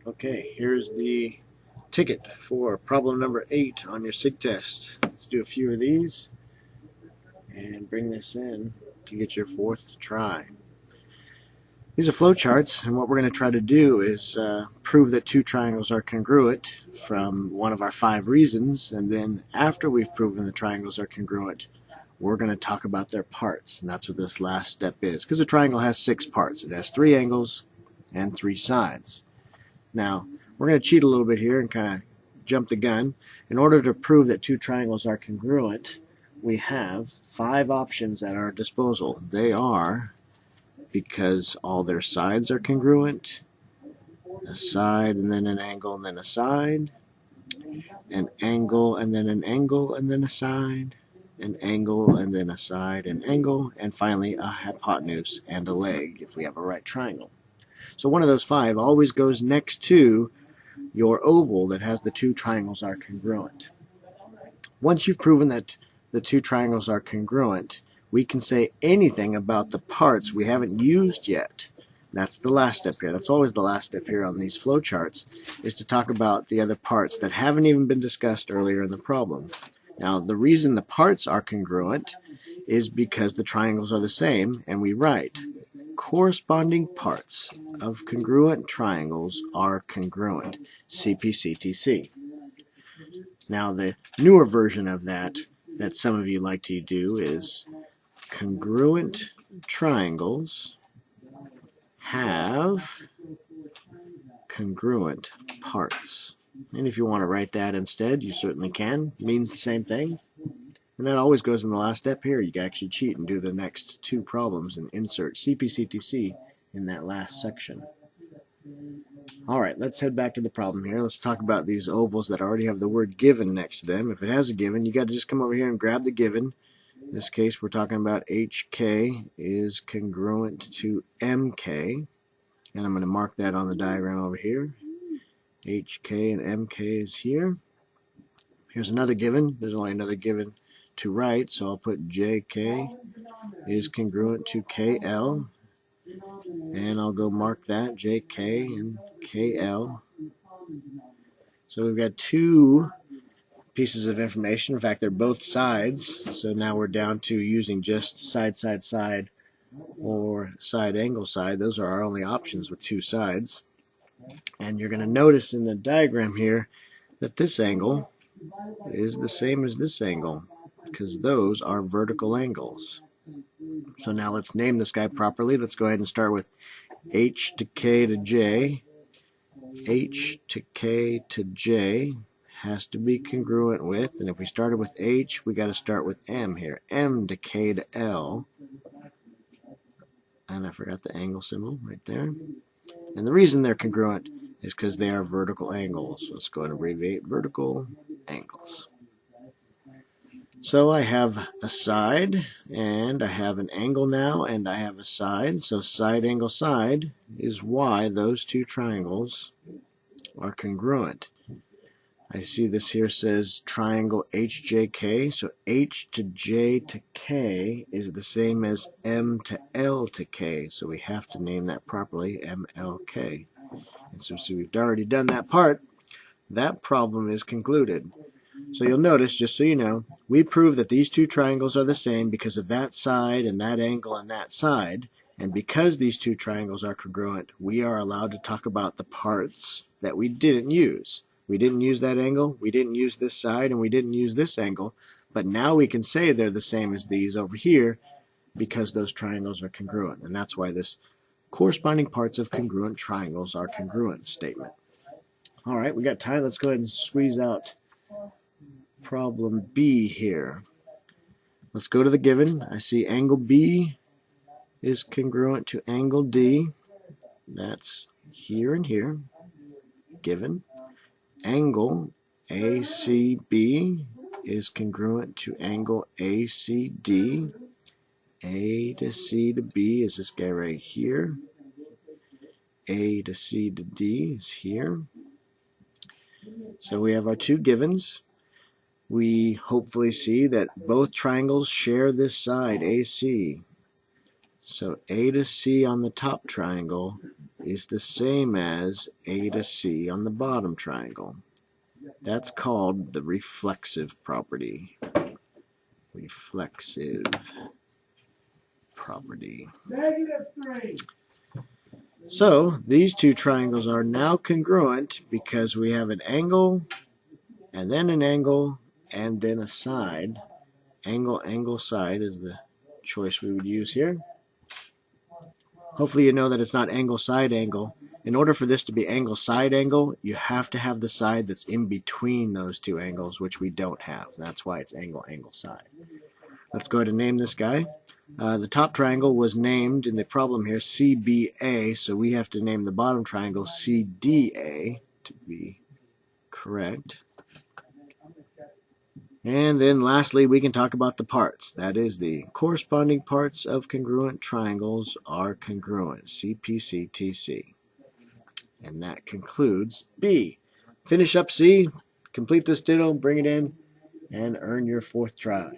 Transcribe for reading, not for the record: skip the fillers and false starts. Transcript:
Okay, here's the ticket for problem number 8 on your SIG test. Let's do a few of these and bring this in to get your 4th try. These are flowcharts, and what we're going to try to do is prove that two triangles are congruent from one of our 5 reasons, and then after we've proven the triangles are congruent, we're going to talk about their parts, and that's what this last step is, because a triangle has 6 parts. It has 3 angles and 3 sides. Now, we're going to cheat a little bit here and kind of jump the gun. In order to prove that two triangles are congruent, we have 5 options at our disposal. They are, because all their sides are congruent, a side and then an angle and then a side, an angle and then an angle and then a side, an angle and then a side and angle, and finally a hypotenuse and a leg if we have a right triangle. So one of those 5 always goes next to your oval that has the two triangles are congruent. Once you've proven that the two triangles are congruent, we can say anything about the parts we haven't used yet. That's the last step here. That's always the last step here on these flowcharts, is to talk about the other parts that haven't even been discussed earlier in the problem. Now, the reason the parts are congruent is because the triangles are the same, and we write corresponding parts of congruent triangles are congruent, CPCTC. Now, the newer version of that some of you like to do is congruent triangles have congruent parts. And if you want to write that instead, you certainly can. It means the same thing. And that always goes in the last step here. You can actually cheat and do the next 2 problems and insert CPCTC in that last section. Alright, let's head back to the problem here. Let's talk about these ovals that already have the word given next to them. If it has a given, you got to just come over here and grab the given. In this case, we're talking about HK is congruent to MK. And I'm going to mark that on the diagram over here. HK and MK is here. Here's another given. There's only another given to write, so I'll put JK is congruent to KL. And I'll go mark that, JK and KL. So we've got 2 pieces of information. In fact, they're both sides. So now we're down to using just side, side, side, or side, angle, side. Those are our only options with 2 sides. And you're going to notice in the diagram here that this angle is the same as this angle, because those are vertical angles. So now let's name this guy properly. Let's go ahead and start with H to K to J. H to K to J has to be congruent with, and if we started with H, we got to start with M here. M to K to L. And I forgot the angle symbol right there. And the reason they're congruent is because they are vertical angles. So let's go ahead and abbreviate vertical angles. So I have a side, and I have an angle now, and I have a side. So side, angle, side is why those 2 triangles are congruent. I see this here says triangle HJK, so H to J to K is the same as M to L to K, so we have to name that properly, MLK. And so we've already done that part. That problem is concluded. So you'll notice, just so you know, we proved that these 2 triangles are the same because of that side and that angle and that side. And because these 2 triangles are congruent, we are allowed to talk about the parts that we didn't use. We didn't use that angle, we didn't use this side, and we didn't use this angle. But now we can say they're the same as these over here because those triangles are congruent. And that's why this corresponding parts of congruent triangles are congruent statement. All right, we got time. Let's go ahead and squeeze out problem B here. Let's go to the given. I see angle B is congruent to angle D. That's here and here. Given. Angle ACB is congruent to angle ACD. A to C to B is this guy right here. A to C to D is here. So we have our 2 givens. We hopefully see that both triangles share this side, AC. So A to C on the top triangle is the same as A to C on the bottom triangle. That's called the reflexive property. Reflexive property. -3. So these two triangles are now congruent because we have an angle, and then an angle, and then a side. Angle, angle, side is the choice we would use here. Hopefully you know that it's not angle, side, angle. In order for this to be angle, side, angle, you have to have the side that's in between those two angles, which we don't have. That's why it's angle, angle, side. Let's go ahead and name this guy. The top triangle was named in the problem here CBA, so we have to name the bottom triangle CDA to be correct. And then lastly, we can talk about the parts. That is, the corresponding parts of congruent triangles are congruent, CPCTC. And that concludes B. Finish up C, complete this ditto, bring it in, and earn your 4th try.